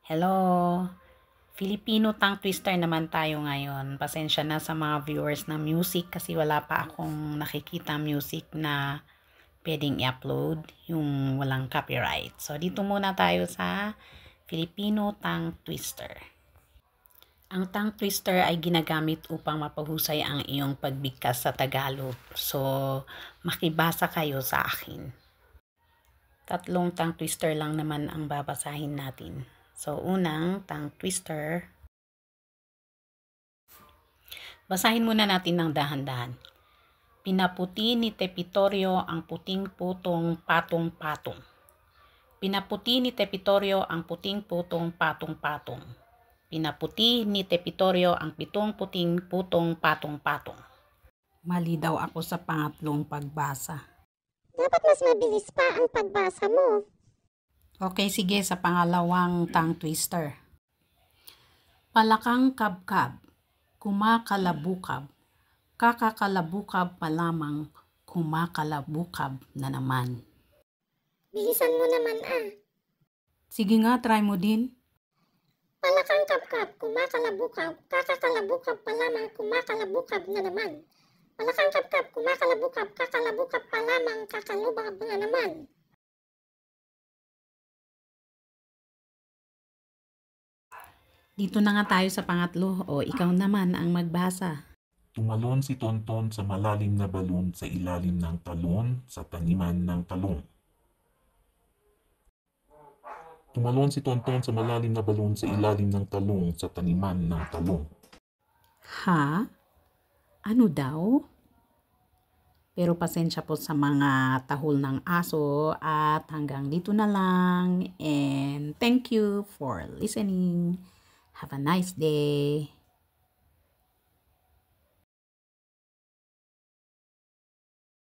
Hello! Filipino tongue twister naman tayo ngayon. Pasensya na sa mga viewers ng music kasi wala pa akong nakikita music na pwedeng i-upload yung walang copyright. So, dito muna tayo sa Filipino tongue twister. Ang tongue twister ay ginagamit upang mapahusay ang iyong pagbigkas sa Tagalog. So, makibasa kayo sa akin. Tatlong tongue twister lang naman ang babasahin natin. So, unang tongue twister. Basahin muna natin ng dahan-dahan. Pinaputi ni Tepitorio ang puting putong patong-patong. Pinaputi ni Tepitorio ang puting putong patong-patong. Pinaputi ni Tepitorio ang pitong puting putong patong-patong. Mali daw ako sa pangatlong pagbasa. Dapat mas mabilis pa ang pagbasa mo. Okay, sige, sa pangalawang tongue twister. Palakang kabkab, kumakalabukab, kakakalabukab pa lamang, kumakalabukab na naman. Bilisan mo naman Sige nga, try mo din. Palakang kabkab, kumakalabukab, kakakalabukab pa lamang, kumakalabukab na naman. Palakang kabkab, kumakalabukab, kakalabukab pa lamang, kakalubab na naman. Dito na nga tayo sa pangatlo. O, ikaw naman ang magbasa. Tumalon si Tonton sa malalim na balon sa ilalim ng talon sa taniman ng talong. Tumalon si Tonton sa malalim na balon sa ilalim ng talong sa taniman ng talong. Ha? Ano daw? Pero pasensya po sa mga tahol ng aso at hanggang dito na lang. And thank you for listening. Have a nice day.